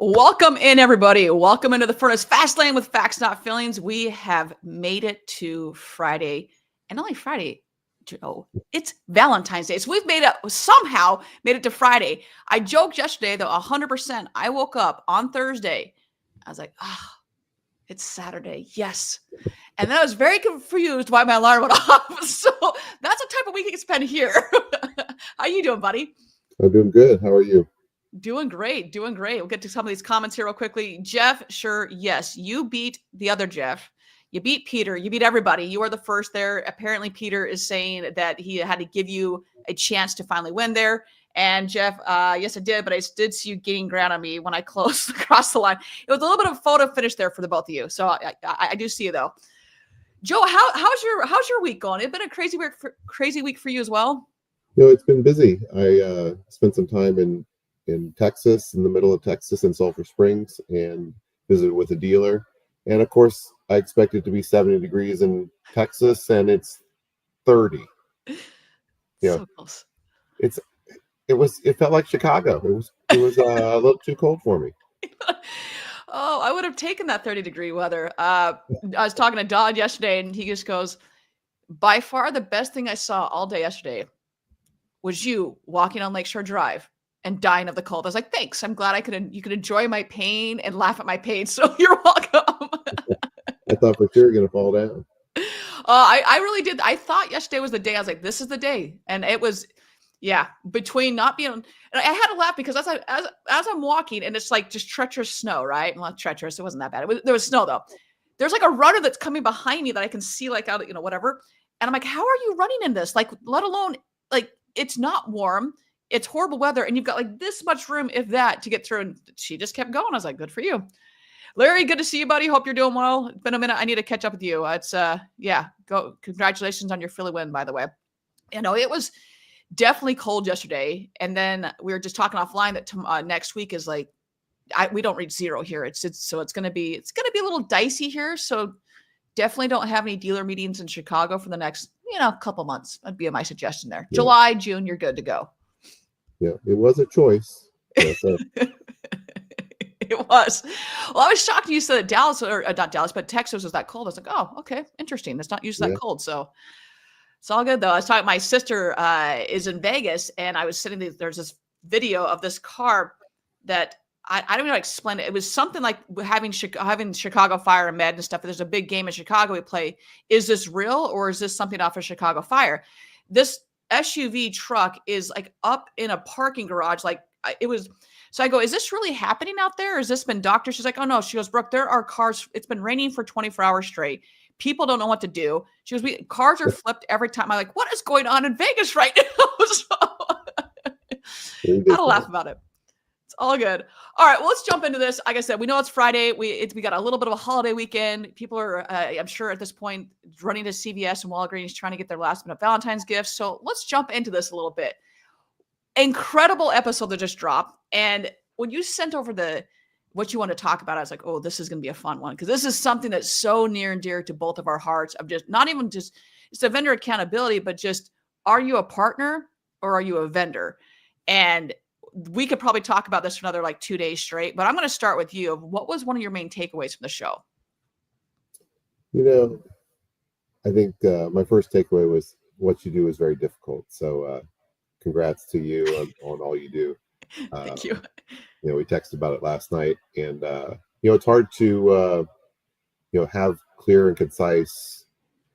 Welcome in, everybody. Welcome into the Furniss Fast Lane with Facts Not Feelings. We have made it to Friday, and not only Friday, Joe, it's Valentine's Day. So we've somehow made it to Friday. I joked yesterday, though, 100%. I woke up on Thursday. I was like, it's Saturday. Yes. And then I was very confused why my alarm went off. So that's the type of week you can spend here. How you doing, buddy? I'm doing good. How are you? Doing great. We'll get to some of these comments here real quickly. Jeff, sure, yes, you beat the other Jeff. You beat Peter. You beat everybody. You are the first there. Apparently, Peter is saying that he had to give you a chance to finally win there. And Jeff, yes, I did, but I did see you gaining ground on me when I closed across the line. It was a little bit of a photo finish there for the both of you. So I do see you, though. Joe, how's your week going? It's been a crazy week for you as well. It's been busy. I spent some time in Texas, in the middle of Texas in Sulphur Springs, and visited with a dealer. And of course, I expect it to be 70 degrees in Texas, and it's 30. So close. It felt like Chicago. It was a little too cold for me. Oh, I would have taken that 30-degree weather. I was talking to Dodd yesterday, and he just goes, by far the best thing I saw all day yesterday was you walking on Lakeshore Drive and dying of the cold. I was like, thanks. I'm glad you could enjoy my pain and laugh at my pain. So you're welcome. I thought for sure you're going to fall down. I really did. I thought yesterday was the day. I was like, this is the day. And it was, between not being, and I had to laugh because as I'm walking, and it's like just treacherous snow, right? Well, not treacherous. It wasn't that bad. There was snow though. There's like a runner that's coming behind me that I can see like out, whatever. And I'm like, how are you running in this? Like, let alone like, it's not warm. It's horrible weather, and you've got like this much room, if that, to get through. And she just kept going. I was like, good for you. Larry, good to see you, buddy. Hope you're doing well. It's been a minute. I need to catch up with you. It's go. Congratulations on your Philly win, by the way. It was definitely cold yesterday. And then we were just talking offline that next week is like, we don't reach zero here. It's going to be a little dicey here. So definitely don't have any dealer meetings in Chicago for the next, couple months. That'd be my suggestion there. Yeah. July, June, you're good to go. Yeah, it was a choice. It was. Well, I was shocked you said that Dallas, or not Dallas, but Texas was that cold. I was like, oh, okay, interesting. It's not usually that cold. So it's all good, though. I was talking, my sister is in Vegas, and I was sitting there. There's this video of this car that I don't even know how to explain it. It was something like having Chicago Fire and Med and stuff. There's a big game in Chicago we play. Is this real, or is this something off of Chicago Fire? This SUV truck is like up in a parking garage. Like it was. So I go, is this really happening out there? Has this been doctored? She's like, oh no. She goes, Brooke, there are cars. It's been raining for 24 hours straight. People don't know what to do. She goes, cars are flipped every time. I'm like, what is going on in Vegas right now? So gotta laugh about it. It's all good. All right, well, let's jump into this. Like I said, we know it's Friday. We got a little bit of a holiday weekend. People are, I'm sure at this point, running to CVS and Walgreens trying to get their last minute Valentine's gifts. So let's jump into this a little bit. Incredible episode that just dropped. And when you sent over what you want to talk about, I was like, oh, this is going to be a fun one. Because this is something that's so near and dear to both of our hearts, of just not even just, it's a vendor accountability, but just, are you a partner or are you a vendor? And we could probably talk about this for another like 2 days straight, but I'm going to start with you. What was one of your main takeaways from the show? I think my first takeaway was what you do is very difficult. So congrats to you on all you do. Thank you. We texted about it last night, and it's hard to have clear and concise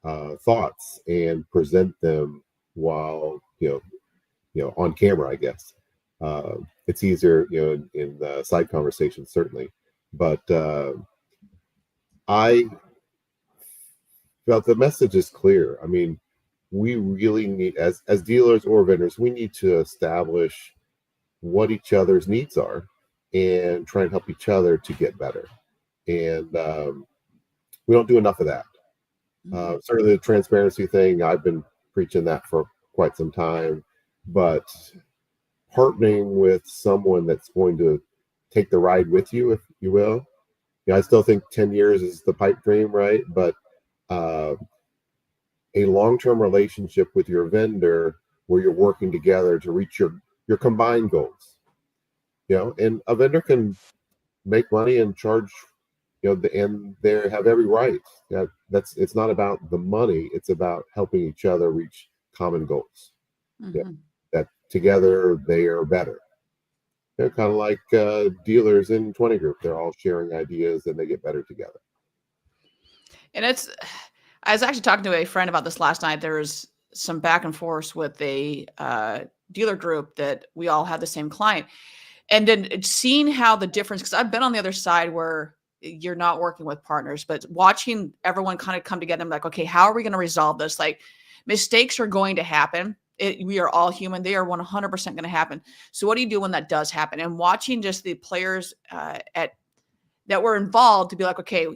thoughts and present them while on camera, I guess. It's easier, in the side conversations, certainly. But I felt the message is clear. I mean, we really need, as dealers or vendors, we need to establish what each other's needs are and try and help each other to get better. And we don't do enough of that. Certainly the transparency thing, I've been preaching that for quite some time, but partnering with someone that's going to take the ride with you, if you will. I still think 10 years is the pipe dream, right? But a long-term relationship with your vendor where you're working together to reach your combined goals. And a vendor can make money and charge, and they have every right. Yeah, it's not about the money. It's about helping each other reach common goals. Yeah, Mm-hmm. that together they are better. They're kind of like dealers in 20 group. They're all sharing ideas and they get better together. And I was actually talking to a friend about this last night. There was some back and forth with a dealer group that we all had the same client. And then seeing how the difference, because I've been on the other side where you're not working with partners, but watching everyone kind of come together and like, okay, how are we going to resolve this? Like, mistakes are going to happen. We are all human. They are 100% going to happen. So what do you do when that does happen? And watching just the players that were involved to be like, okay,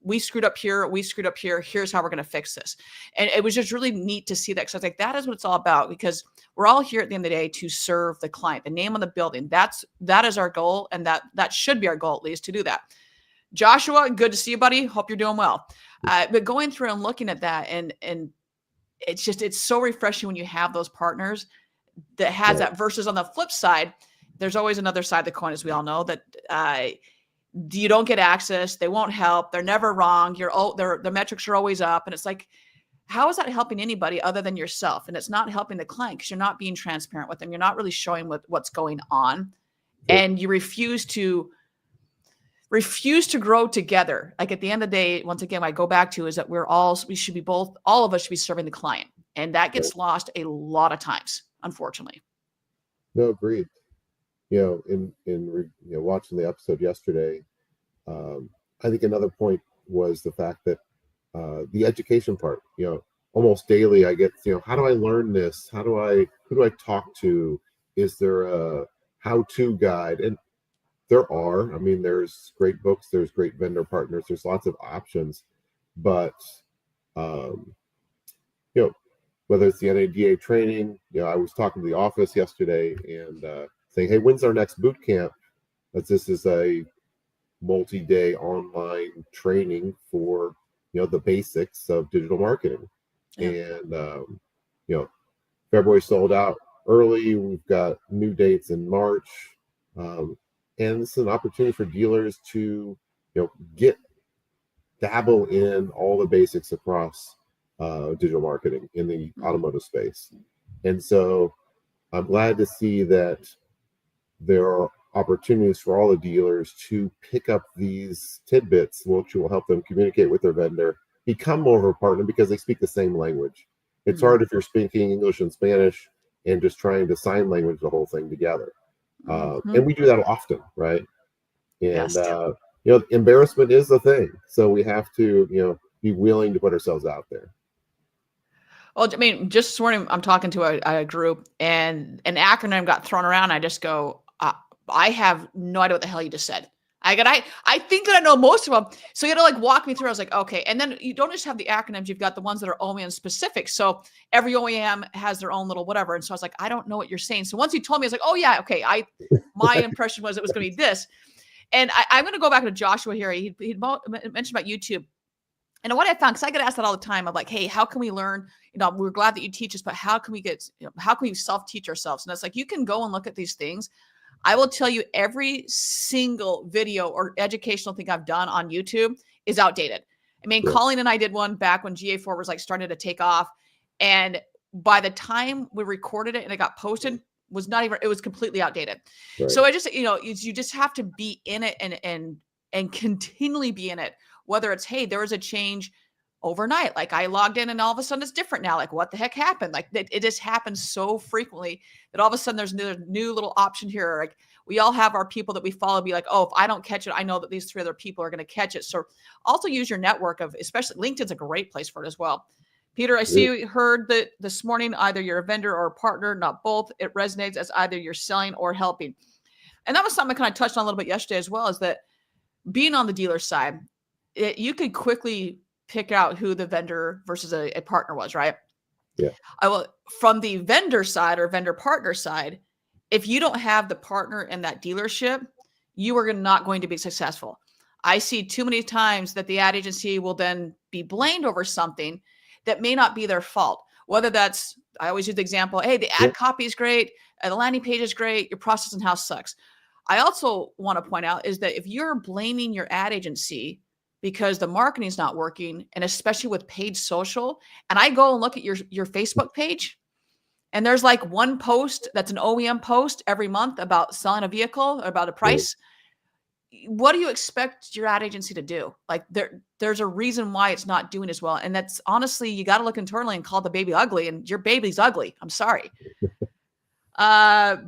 we screwed up here. We screwed up here. Here's how we're going to fix this. And it was just really neat to see that. Because I was like, that is what it's all about, because we're all here at the end of the day to serve the client, the name on the building. That is our goal. And that should be our goal, at least, to do that. Joshua, good to see you, buddy. Hope you're doing well. But going through and looking at that, and it's so refreshing when you have those partners that has that, versus on the flip side, there's always another side of the coin, as we all know, that you don't get access. They won't help. They're never wrong. The metrics are always up. And it's like, how is that helping anybody other than yourself? And it's not helping the client because you're not being transparent with them. You're not really showing what's going on. And you refuse to grow together. Like, at the end of the day, once again, what I go back to is that all of us should be serving the client. And that gets lost a lot of times, unfortunately. No, agreed. In watching the episode yesterday, I think another point was the fact that the education part, almost daily I get, how do I learn this? Who do I talk to? Is there a how-to guide? And there are, there's great books, there's great vendor partners, there's lots of options, but, whether it's the NADA training, I was talking to the office yesterday and saying, hey, when's our next boot camp? This is a multi-day online training for, the basics of digital marketing. And, February sold out early. We've got new dates in March. And this is an opportunity for dealers to, dabble in all the basics across digital marketing in the automotive space. And so I'm glad to see that there are opportunities for all the dealers to pick up these tidbits, which will help them communicate with their vendor, become more of a partner because they speak the same language. It's hard if you're speaking English and Spanish and just trying to sign language the whole thing together. And we do that often, right? And, embarrassment is a thing. So we have to, be willing to put ourselves out there. Well, just this morning, I'm talking to a group and an acronym got thrown around. I just go, I have no idea what the hell you just said. I think that I know most of them. So you got to walk me through. I was like, okay. And then you don't just have the acronyms. You've got the ones that are OEM specific. So every OEM has their own little whatever. And so I was like, I don't know what you're saying. So once you told me, I was like, oh yeah, okay. My impression was it was going to be this. And I'm going to go back to Joshua here. He mentioned about YouTube. And what I found, because I get asked that all the time, of like, hey, how can we learn? We're glad that you teach us, but how can we self-teach ourselves? And it's like, you can go and look at these things. I will tell you, every single video or educational thing I've done on YouTube is outdated. Colleen and I did one back when GA4 was starting to take off. And by the time we recorded it and it got posted, it was completely outdated. Right. So I just, you just have to be in it and continually be in it. Whether it's, hey, there was a change overnight. Like, I logged in and all of a sudden it's different now. Like, what the heck happened? Like, it just happens so frequently that all of a sudden there's a new little option here. Like, we all have our people that we follow, be like, oh, if I don't catch it, I know that these 3 other people are going to catch it. So also use your network especially LinkedIn's a great place for it as well. Peter, I see you heard that this morning, either you're a vendor or a partner, not both. It resonates as either you're selling or helping. And that was something I kind of touched on a little bit yesterday as well, is that being on the dealer side, you could quickly pick out who the vendor versus a partner was, right? Yeah. From the vendor side or vendor partner side, if you don't have the partner in that dealership, you are not going to be successful. I see too many times that the ad agency will then be blamed over something that may not be their fault. Whether that's, I always use the example, hey, the ad copy is great, the landing page is great, your process in-house sucks. I also want to point out is that if you're blaming your ad agency because the marketing is not working, and especially with paid social, and I go and look at your Facebook page, and there's like one post that's an OEM post every month about selling a vehicle or about a price. What do you expect your ad agency to do? Like there's a reason why it's not doing as well. And that's honestly, you got to look internally and call the baby ugly, and your baby's ugly. I'm sorry.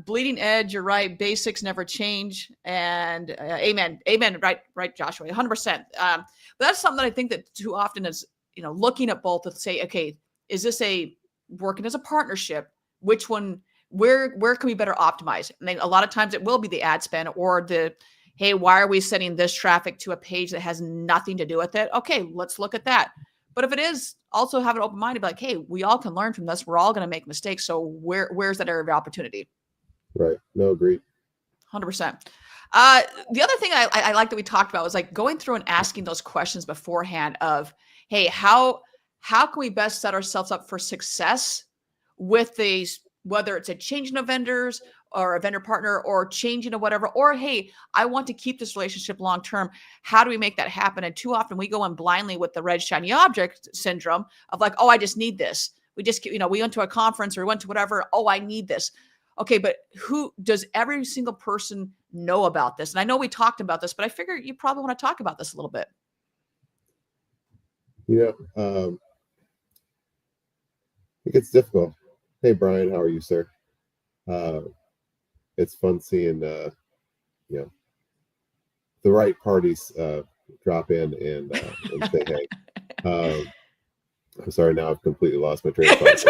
Bleeding edge. You're right. Basics never change. And amen. Amen. Right. Joshua, 100%. But that's something that I think that too often is, looking at both to say, okay, is this a working as a partnership? Which one, where can we better optimize? And then a lot of times it will be the ad spend or the, hey, why are we sending this traffic to a page that has nothing to do with it? Okay, let's look at that. But if it is, also have an open mind to be like, hey, we all can learn from this. We're all going to make mistakes. So where's that area of opportunity? Right. No, agreed. 100%. The other thing I like that we talked about was like going through and asking those questions beforehand of, hey, how can we best set ourselves up for success with these, whether it's a changing of vendors or a vendor partner or changing of whatever, or, hey, I want to keep this relationship long-term. How do we make that happen? And too often we go in blindly with the red shiny object syndrome of like, oh, I just need this. We just, we went to a conference or we went to whatever. Oh, I need this. Okay. But who does every single person know about this? And I know we talked about this, but I figure you probably want to talk about this a little bit. I think it's difficult. Hey, Brian, how are you, sir? It's fun seeing, the right parties drop in and say, hey. I'm sorry, now I've completely lost my train of thought.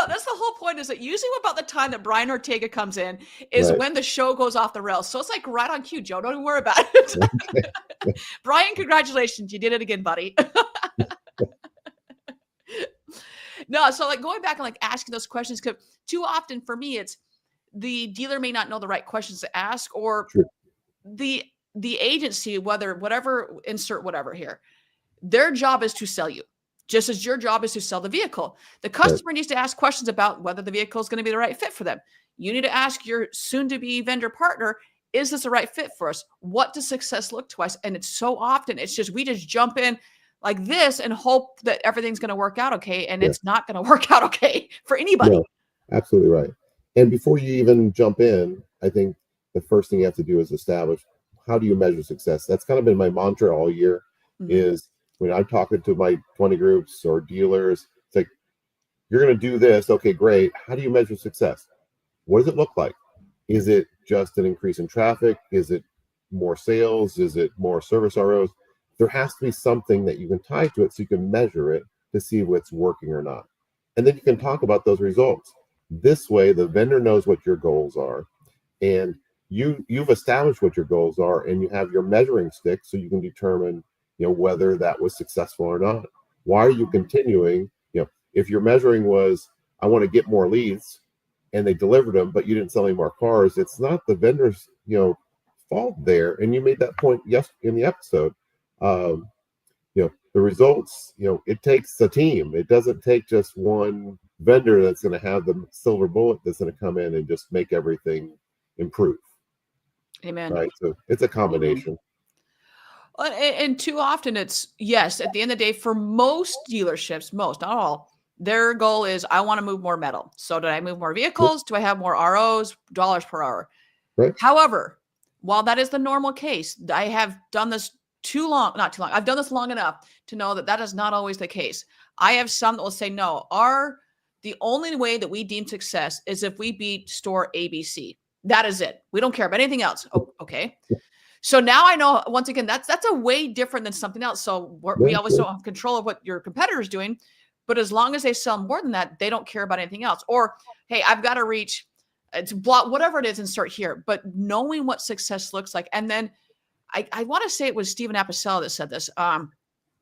That's the whole point, is that usually about the time that Brian Ortega comes in is when the show goes off the rails. So it's like right on cue, Joe. Don't even worry about it. Brian, congratulations. You did it again, buddy. No, so like going back and like asking those questions, because too often for me, it's the dealer may not know the right questions to ask, or the agency, whatever, insert whatever here, their job is to sell you, just as your job is to sell the vehicle. The customer needs to ask questions about whether the vehicle is going to be the right fit for them. You need to ask your soon-to-be vendor partner, is this the right fit for us? What does success look to us? And it's so often, it's just, we just jump in like this and hope that everything's going to work out okay. And it's not going to work out okay for anybody. No, absolutely right. And before you even jump in, I think the first thing you have to do is establish, how do you measure success? That's kind of been my mantra all year, is when I'm talking to my 20 groups or dealers, it's like, you're going to do this. Okay, great. How do you measure success? What does it look like? Is it just an increase in traffic? Is it more sales? Is it more service ROs? There has to be something that you can tie to it so you can measure it to see if it's working or not. And then you can talk about those results. This way, the vendor knows what your goals are, and you've established what your goals are, and you have your measuring stick so you can determine, whether that was successful or not. Why are you continuing? If your measuring was, I want to get more leads, and they delivered them, but you didn't sell any more cars, it's not the vendor's, fault there. And you made that point in the episode. The results, it takes a team. It doesn't take just one vendor that's going to have the silver bullet that's going to come in and just make everything improve. Amen. Right. So it's a combination. And too often it's, yes, at the end of the day, for most dealerships, not all, their goal is, I want to move more metal. So do I move more vehicles? Do I have more ROs, dollars per hour? Right. However, while that is the normal case, I have done this not too long. I've done this long enough to know that is not always the case. I have some that will say, no, the only way that we deem success is if we beat store ABC. That is it. We don't care about anything else. Oh, okay. So now I know, once again, that's a way different than something else. So we always don't have control of what your competitor is doing, but as long as they sell more than that, they don't care about anything else. Or, hey, I've got to reach, to block whatever it is and start here. But knowing what success looks like, and then I want to say it was Stephen Apicella that said this.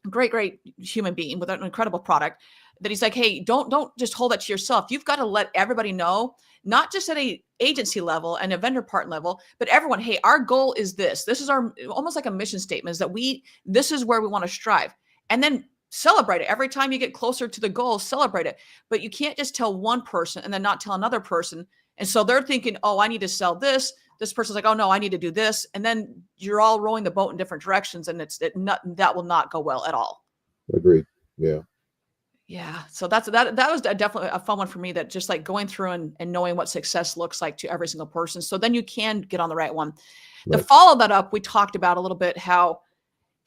Great human being with an incredible product, that he's like, hey, don't just hold that to yourself. You've got to let everybody know, not just at a agency level and a vendor partner level, but everyone, hey, our goal is this. This is our, almost like a mission statement, is that this is where we want to strive. And then celebrate it. Every time you get closer to the goal, celebrate it. But you can't just tell one person and then not tell another person. And so they're thinking, oh, I need to sell this this person's like, oh no, I need to do this. And then you're all rowing the boat in different directions, and that will not go well at all. Agreed. Yeah. Yeah. So that was definitely a fun one for me, that just like going through and knowing what success looks like to every single person. So then you can get on the right one. To Right. follow that up, we talked about a little bit how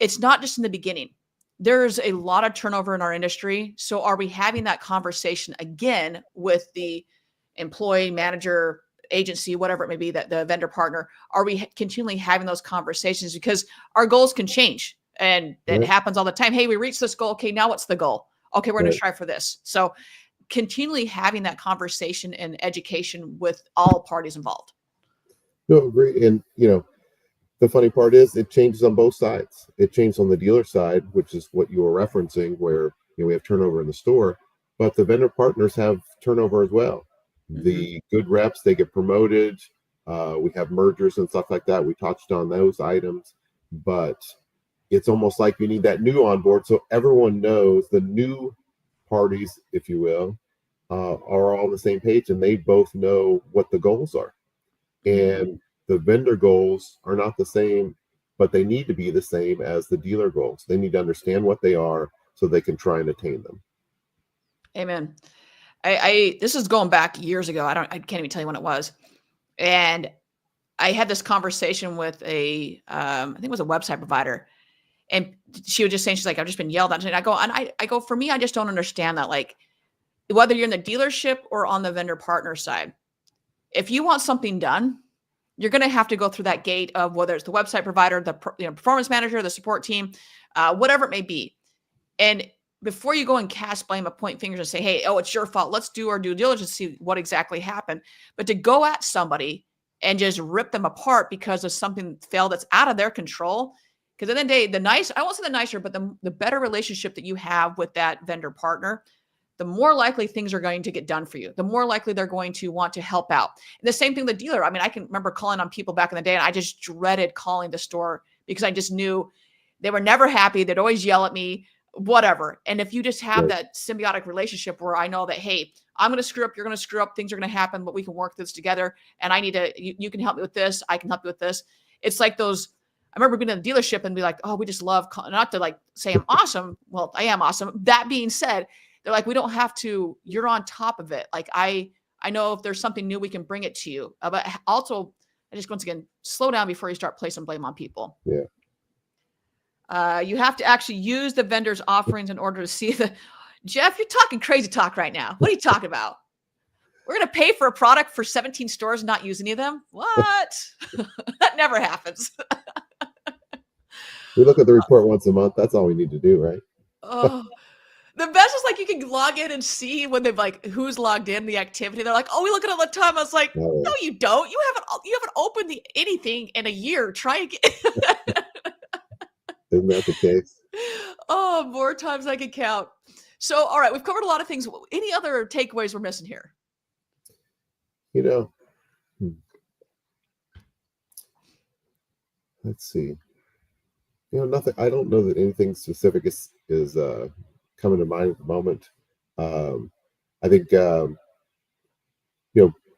it's not just in the beginning. There's a lot of turnover in our industry. So are we having that conversation again with the employee, manager, agency, whatever it may be, that the vendor partner? Are we continually having those conversations? Because our goals can change, and it Right. happens all the time. Hey, we reached this goal. Okay, now what's the goal? Okay, we're going to Right. strive for this. So continually having that conversation and education with all parties involved. No, agree. And the funny part is it changes on both sides. It changes on the dealer side, which is what you were referencing, where we have turnover in the store, but the vendor partners have turnover as well. The good reps, they get promoted. We have mergers and stuff like that. We touched on those items, but it's almost like you need that new on board, so everyone knows, the new parties, if you will, are all on the same page, and they both know what the goals are. And the vendor goals are not the same, but they need to be the same as the dealer goals. They need to understand what they are so they can try and attain them. Amen. I this is going back years ago. I can't even tell you when it was. And I had this conversation with I think it was a website provider, and she was just saying, she's like, I've just been yelled at. And I go, for me, I just don't understand that. Like, whether you're in the dealership or on the vendor partner side, if you want something done, you're going to have to go through that gate of whether it's the website provider, the performance manager, the support team, whatever it may be. And before you go and cast blame, point fingers and say, hey, oh, it's your fault, let's do our due diligence to see what exactly happened. But to go at somebody and just rip them apart because of something failed that's out of their control. Because at the end of the day, I won't say the nicer, but the better relationship that you have with that vendor partner, the more likely things are going to get done for you. The more likely they're going to want to help out. And the same thing with the dealer. I mean, I can remember calling on people back in the day, and I just dreaded calling the store because I just knew they were never happy. They'd always yell at me, whatever. And if you just have Right. that symbiotic relationship where I know that, hey, I'm going to screw up, you're going to screw up, things are going to happen, but we can work this together. And you can help me with this. I can help you with this. It's like those, I remember being in the dealership and be like, oh, we just love, not to like say I'm awesome. Well, I am awesome. That being said, they're like, we don't have to, you're on top of it. Like, I know if there's something new, we can bring it to you. But also, I just, once again, slow down before you start placing blame on people. Yeah. You have to actually use the vendor's offerings in order to see Jeff, you're talking crazy talk right now. What are you talking about? We're going to pay for a product for 17 stores and not use any of them? What? That never happens. We look at the report once a month. That's all we need to do, right? Oh, the best is like you can log in and see when they've like who's logged in, the activity. They're like, oh, we look at it all the time. I was like, Oh, no, you don't. You haven't opened anything in a year. Try again. isn't that the case? Oh, more times I can count. So, all right, we've covered a lot of things. Any other takeaways we're missing here? You know, let's see. Nothing. I don't know that anything specific is coming to mind at the moment. I think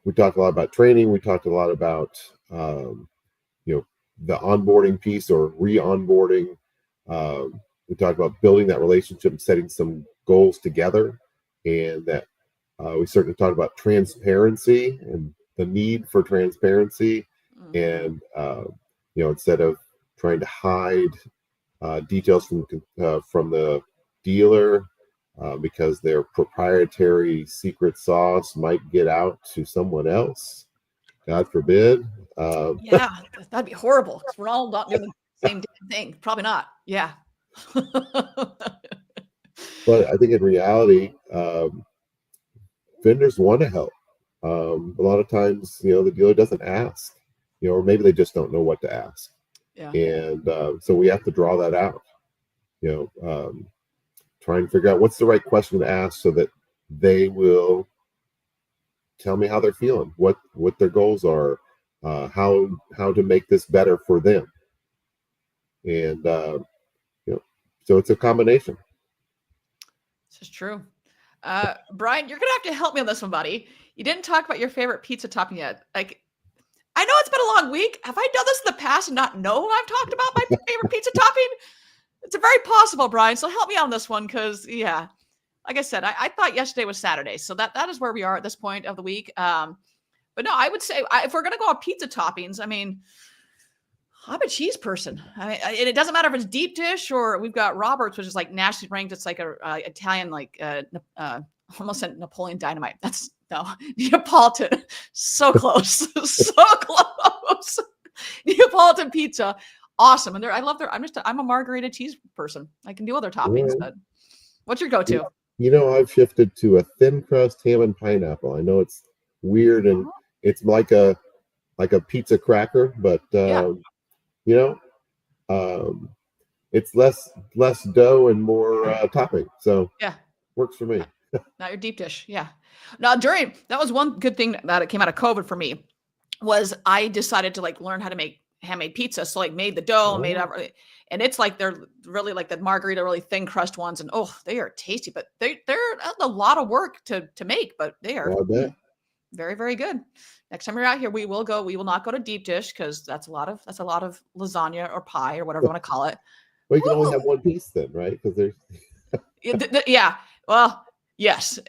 we talked a lot about training. We talked a lot about the onboarding piece or re-onboarding. We talked about building that relationship and setting some goals together, and that we certainly talked about transparency and the need for transparency, and instead of trying to hide details from the dealer because their proprietary secret sauce might get out to someone else. God forbid. Yeah, that'd be horrible because we're all not doing the same damn thing. Probably not. Yeah. But I think in reality, vendors want to help. A lot of times, the dealer doesn't ask, or maybe they just don't know what to ask. Yeah. And so we have to draw that out, try and figure out what's the right question to ask so that they will tell me how they're feeling, what their goals are, how to make this better for them. And, so it's a combination. This is true. Brian, you're going to have to help me on this one, buddy. You didn't talk about your favorite pizza topping yet. Like, I know it's been a long week. Have I done this in the past and not know I've talked about my favorite pizza topping? It's a very possible, Brian. So help me on this one because, yeah, like I said, I thought yesterday was Saturday. So that is where we are at this point of the week. But no, I would say if we're going to go on pizza toppings, I mean, I'm a cheese person. And it doesn't matter if it's deep dish or we've got Roberts, which is like nationally ranked. It's like a Italian, like almost a Napoleon Dynamite. That's no Neapolitan. So close, so close. Neapolitan pizza, awesome. And I love their. I'm a margarita cheese person. I can do other toppings, but what's your go-to? I've shifted to a thin crust ham and pineapple. I know it's weird and it's like a pizza cracker, but it's less dough and more topping. So yeah, works for me. Not your deep dish. Yeah. Now that was one good thing that it came out of COVID for me was I decided to like learn how to make handmade pizza. So like made the dough, made everything. And it's like they're really like the margarita, really thin crust ones. And they are tasty, but they're a lot of work to make, but they are very, very good. Next time you're out here, we will not go to deep dish because that's a lot of lasagna or pie or whatever you want to call it. Well, you can only have one piece then, right? Because there's yeah. Well, yes.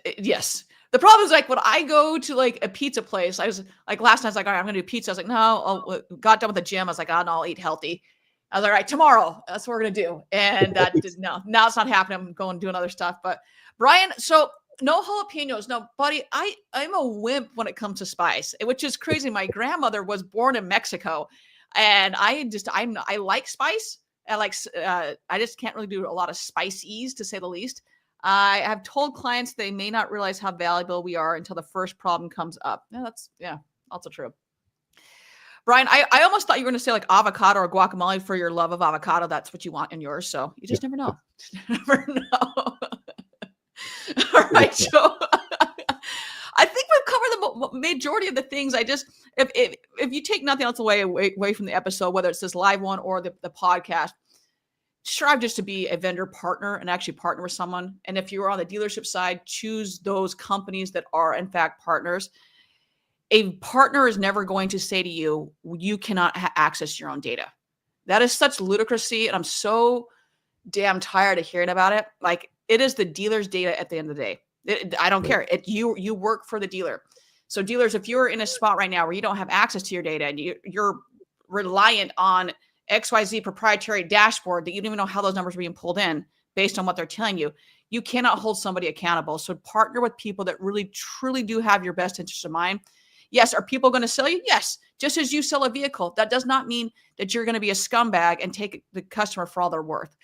The problem is like when I go to like a pizza place, I was like last night, I was like, all right, I'm gonna do pizza. I was like, no, got done with the gym. I was like, oh, no, I'll eat healthy. I was like, all right, tomorrow, that's what we're gonna do. And that now it's not happening. I'm going doing other stuff. But Brian, so no jalapenos. No, buddy, I'm a wimp when it comes to spice, which is crazy. My grandmother was born in Mexico, and I like spice. I just can't really do a lot of spices, to say the least. I have told clients they may not realize how valuable we are until the first problem comes up. Yeah, that's also true. Brian, I almost thought you were going to say like avocado or guacamole for your love of avocado. That's what you want in yours. So you just never know. Never know. All right. So I think we've covered the majority of the things. If you take nothing else away from the episode, whether it's this live one or the podcast, strive just to be a vendor partner and actually partner with someone. And if you're on the dealership side, choose those companies that are in fact partners. A partner is never going to say to you, you cannot access your own data. That is such ludicrousy. And I'm so damn tired of hearing about it. Like it is the dealer's data at the end of the day. I don't care. You work for the dealer. So dealers, if you're in a spot right now where you don't have access to your data and you're reliant on XYZ proprietary dashboard that you don't even know how those numbers are being pulled in based on what they're telling you, you cannot hold somebody accountable. So partner with people that really, truly do have your best interest in mind. Yes. Are people going to sell you? Yes. Just as you sell a vehicle, that does not mean that you're going to be a scumbag and take the customer for all they're worth.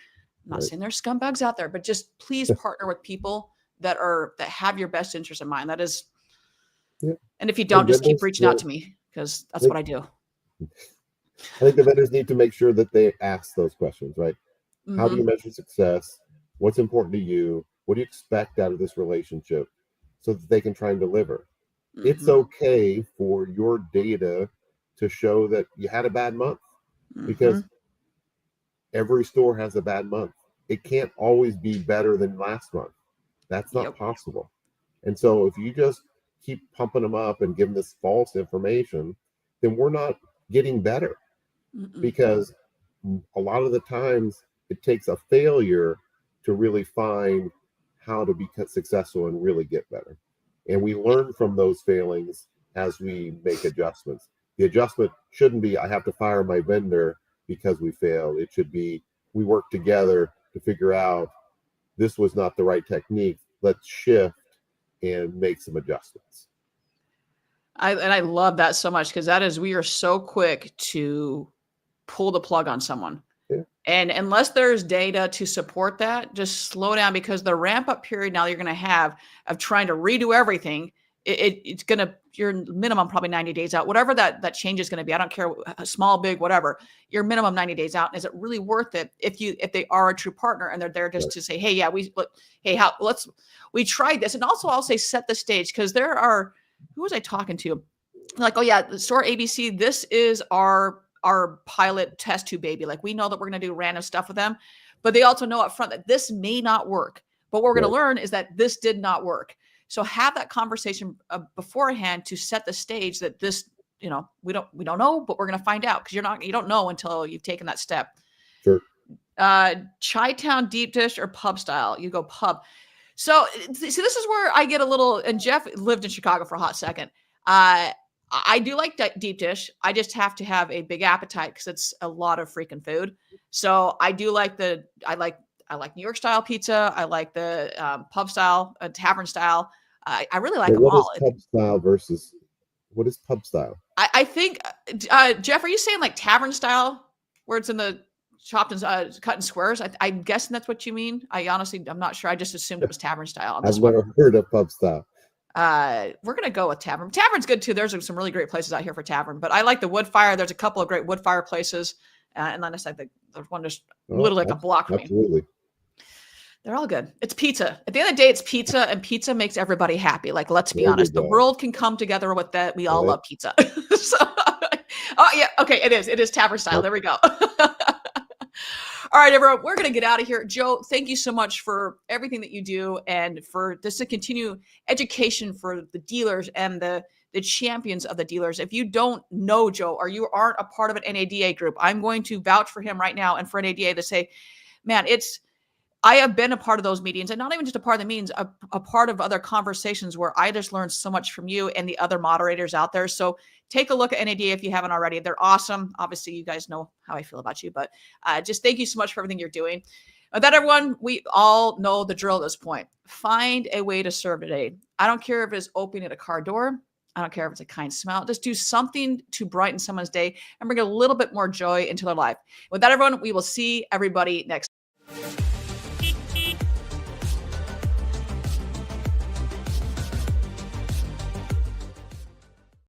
I'm not saying there's scumbags out there, but just please partner with people that have your best interest in mind. That is, and if you don't, just keep reaching out to me because that's what I do. I think the vendors need to make sure that they ask those questions, right? Mm-hmm. How do you measure success? What's important to you? What do you expect out of this relationship so that they can try and deliver? Mm-hmm. It's okay for your data to show that you had a bad month because every store has a bad month. It can't always be better than last month. That's not possible. And so if you just keep pumping them up and giving this false information, then we're not getting better. Because a lot of the times it takes a failure to really find how to be successful and really get better. And we learn from those failings as we make adjustments. The adjustment shouldn't be, I have to fire my vendor because we failed. It should be, we work together to figure out this was not the right technique. Let's shift and make some adjustments. I love that so much because we are so quick to pull the plug on someone. Yeah. And unless there's data to support that, just slow down because the ramp up period now you're going to have of trying to redo everything, it's going to, your minimum probably 90 days out, whatever that change is going to be. I don't care, small, big, whatever, your minimum 90 days out. And is it really worth it if they are a true partner and they're there just to say, hey, we tried this. And also I'll say, set the stage. Cause who was I talking to? Like, oh yeah, the store ABC, this is our pilot test tube baby. Like we know that we're going to do random stuff with them, but they also know up front that this may not work. But what we're going to learn is that this did not work. So have that conversation beforehand to set the stage that this we don't know, but we're going to find out because you don't know until you've taken that step. Sure. Chi-town deep dish or pub style? You go pub. So see, this is where I get a little, and Jeff lived in Chicago for a hot second. I do like deep dish. I just have to have a big appetite because it's a lot of freaking food. So I do like I like New York style pizza. I like the pub style, tavern style. I really like them all. What is pub style versus what is pub style? I think, Jeff, are you saying like tavern style where it's in the chopped and cut in squares? I'm guessing that's what you mean. I'm not sure. I just assumed it was tavern style. I've never heard of pub style. We're gonna go with tavern. Tavern's good too. There's some really great places out here for tavern, but I like the wood fire. There's a couple of great wood fire places, and then it's like there's one just literally like a block from me. Absolutely. They're all good. It's pizza. At the end of the day, it's pizza, and pizza makes everybody happy. Like, let's be honest, the world can come together with that. We all love pizza. So, oh yeah, okay, it is. It is tavern style. There we go. All right, everyone, we're going to get out of here. Joe, thank you so much for everything that you do and for this to continue education for the dealers and the champions of the dealers. If you don't know Joe or you aren't a part of an NADA group, I'm going to vouch for him right now and for NADA to say, man, I have been a part of those meetings, and not even just a part of the meetings, a part of other conversations where I just learned so much from you and the other moderators out there. So take a look at NADA if you haven't already. They're awesome. Obviously, you guys know how I feel about you, but just thank you so much for everything you're doing. With that, everyone, we all know the drill at this point. Find a way to serve today. I don't care if it's opening a car door. I don't care if it's a kind smile. Just do something to brighten someone's day and bring a little bit more joy into their life. With that, everyone, we will see everybody next